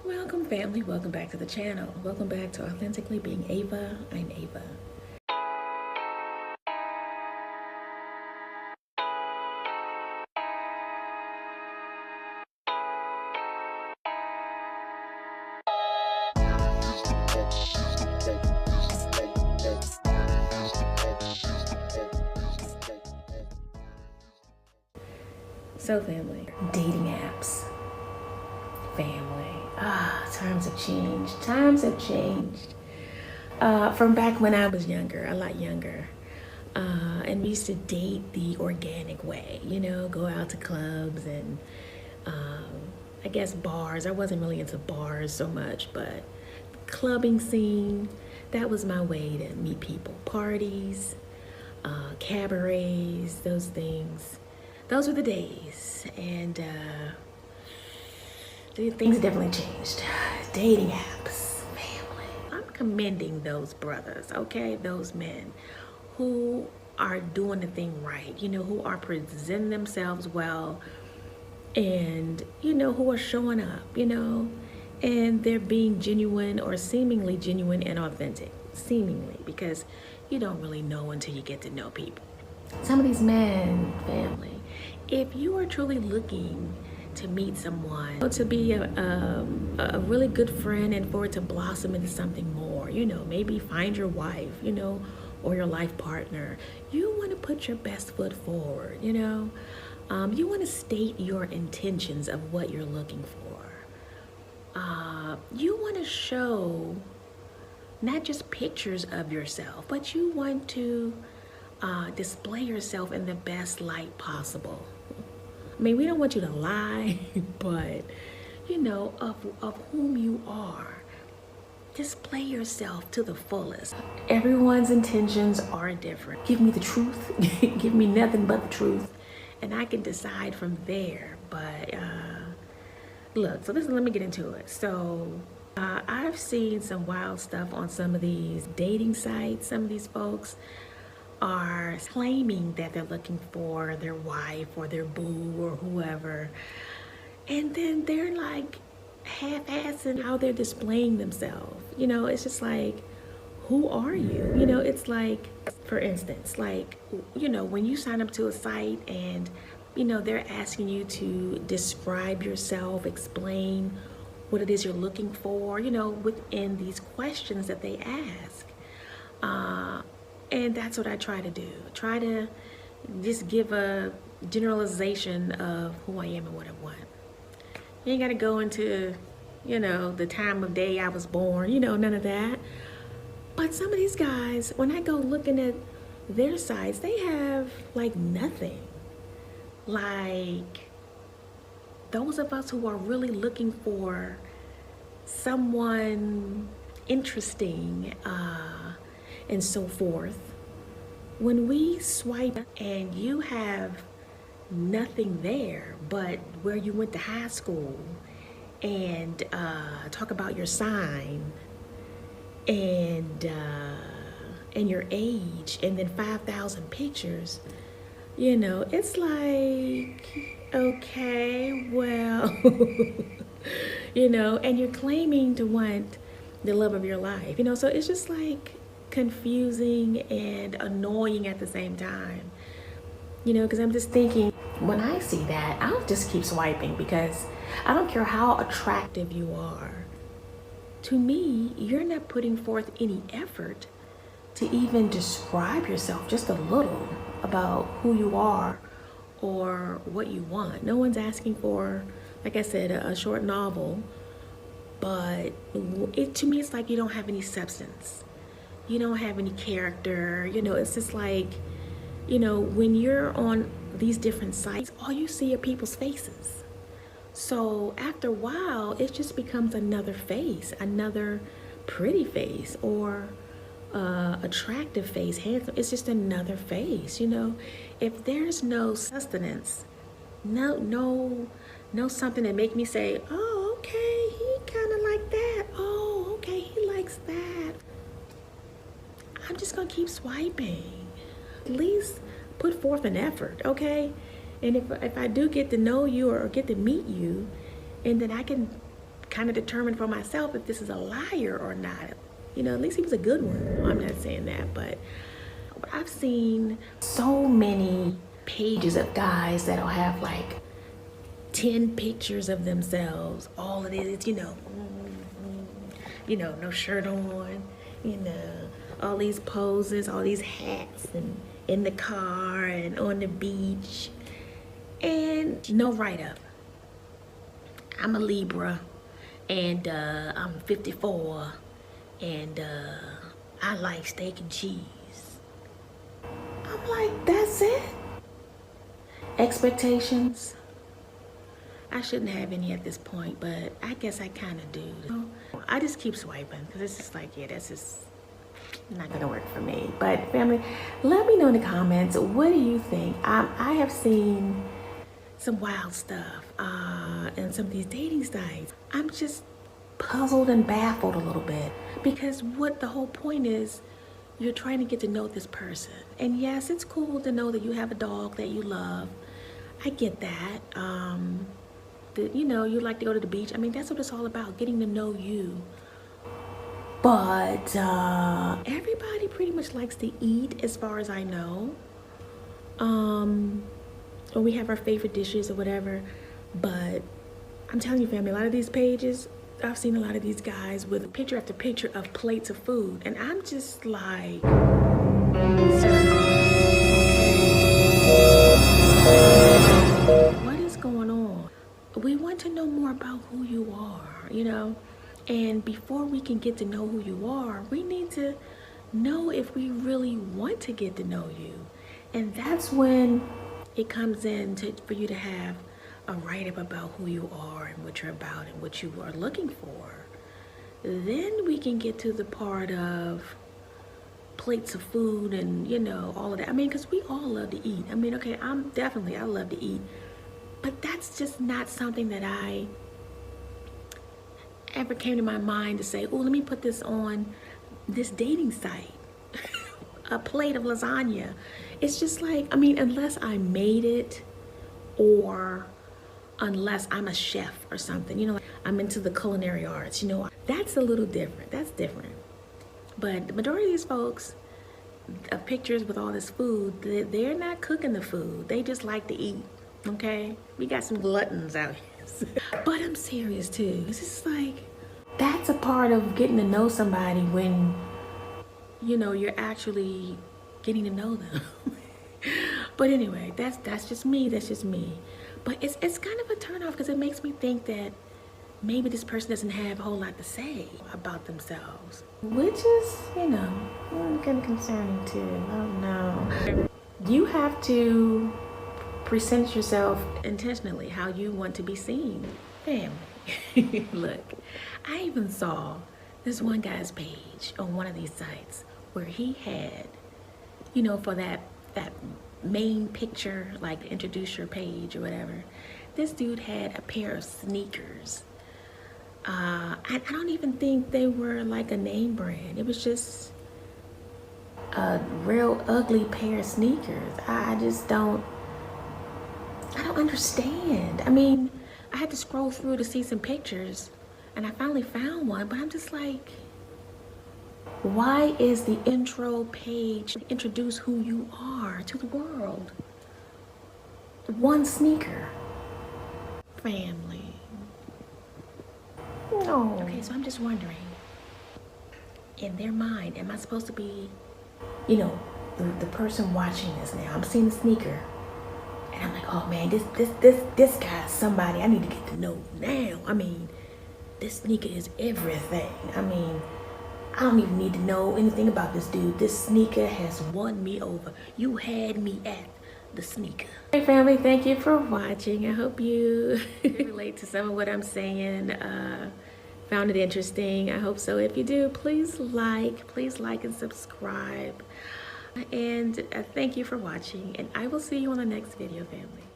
Welcome family, welcome back to the channel. Welcome back to Authentically Being Ava. I'm Ava. So family, dating apps. Family. Times have changed. Times have changed. From back when I was younger, a lot younger. And we used to date the organic way, go out to clubs and I guess bars. I wasn't really into bars so much, but clubbing scene, that was my way to meet people. Parties, cabarets, those things. Those were the days. And things definitely changed. Dating apps, family. I'm commending those brothers, okay? Those men who are doing the thing right, who are presenting themselves well and, who are showing up, and they're being genuine or seemingly genuine and authentic. Seemingly, because you don't really know until you get to know people. Some of these men, family, if you are truly looking to meet someone, to be a really good friend and for it to blossom into something more, maybe find your wife, or your life partner, you want to put your best foot forward, you want to state your intentions of what you're looking for. You want to show not just pictures of yourself, but you want to display yourself in the best light possible. I mean, we don't want you to lie, but, of whom you are, display yourself to the fullest. Everyone's intentions are different. Give me the truth. Give me nothing but the truth. And I can decide from there. But look, so let me get into it. So I've seen some wild stuff on some of these dating sites. Some of these folks are claiming that they're looking for their wife or their boo or whoever, and then they're like half-assing how they're displaying themselves. It's just like, who are you? It's like, for instance, like, when you sign up to a site and they're asking you to describe yourself, explain what it is you're looking for, within these questions that they ask. And that's what I try to do. Try to just give a generalization of who I am and what I want. You ain't got to go into, the time of day I was born, none of that. But some of these guys, when I go looking at their sites, they have like nothing. Like those of us who are really looking for someone interesting, and so forth, when we swipe and you have nothing there but where you went to high school and talk about your sign and your age and then 5,000 pictures, it's like, okay, well, and you're claiming to want the love of your life, so it's just like confusing and annoying at the same time, because I'm just thinking, when I see that, I'll just keep swiping, because I don't care how attractive you are. To me, you're not putting forth any effort to even describe yourself just a little about who you are or what you want. No one's asking for, like I said, a short novel, but to me, it's like you don't have any substance. You don't have any character. It's just like, when you're on these different sites, all you see are people's faces. So after a while, it just becomes another face, another pretty face, or attractive face, handsome. It's just another face, If there's no sustenance, no something that make me say, oh, okay, he kind of like that. Oh, okay, he likes that. I'm just gonna keep swiping. At least put forth an effort, okay? And if I do get to know you or get to meet you, and then I can kind of determine for myself if this is a liar or not. You know, at least he was a good one. I'm not saying that, but I've seen so many pages of guys that'll have like 10 pictures of themselves. All it is, no shirt on, all these poses, all these hats, and in the car and on the beach, and no write-up. I'm a Libra, and I'm 54, and I like steak and cheese. I'm like, that's it? Expectations? I shouldn't have any at this point, but I guess I kind of do. I just keep swiping, because it's just like, yeah, that's just not gonna work for me. But family, let me know in the comments, what do you think? I have seen some wild stuff in some of these dating sites. I'm just puzzled and baffled a little bit, because what the whole point is, you're trying to get to know this person. And yes, it's cool to know that you have a dog that you love. I get that. You like to go to the beach. I mean, that's what it's all about, getting to know you. But everybody pretty much likes to eat, as far as I know. Or we have our favorite dishes or whatever. But I'm telling you, family, a lot of these pages, I've seen a lot of these guys with picture after picture of plates of food. And I'm just like, what is going on? We want to know more about who you are, And before we can get to know who you are, we need to know if we really want to get to know you. And that's when it comes in for you to have a write-up about who you are and what you're about and what you are looking for. Then we can get to the part of plates of food and, all of that. I mean, because we all love to eat. I mean, okay, I love to eat. But that's just not something that I ever came to my mind to say, oh, let me put this on this dating site. A plate of lasagna. It's just like, I mean, unless I made it, or unless I'm a chef or something, I'm into the culinary arts, that's a little different. That's different. But the majority of these folks, pictures with all this food, they're not cooking the food. They just like to eat, okay? We got some gluttons out here. But I'm serious too. It's just like, that's a part of getting to know somebody when, you're actually getting to know them. But anyway, that's just me. That's just me. But it's kind of a turnoff, because it makes me think that maybe this person doesn't have a whole lot to say about themselves, which is, kind of concerning too. I don't know. You have to present yourself intentionally how you want to be seen. Family. Look, I even saw this one guy's page on one of these sites where he had, for that main picture, like introduce your page or whatever, this dude had a pair of sneakers. I don't even think they were like a name brand. It was just a real ugly pair of sneakers. I don't understand. I mean, I had to scroll through to see some pictures, and I finally found one, but I'm just like, why is the intro page introduce who you are to the world? One sneaker. Family. No. Okay, so I'm just wondering, in their mind, am I supposed to be, the person watching this now? I'm seeing the sneaker, and I'm like, oh man, this guy's somebody I need to get to know now. I mean, this sneaker is everything. I mean, I don't even need to know anything about this dude. This sneaker has won me over. You had me at the sneaker. Hey family, thank you for watching. I hope you relate to some of what I'm saying. Found it interesting. I hope so. If you do, please like and subscribe. And thank you for watching. And I will see you on the next video, family.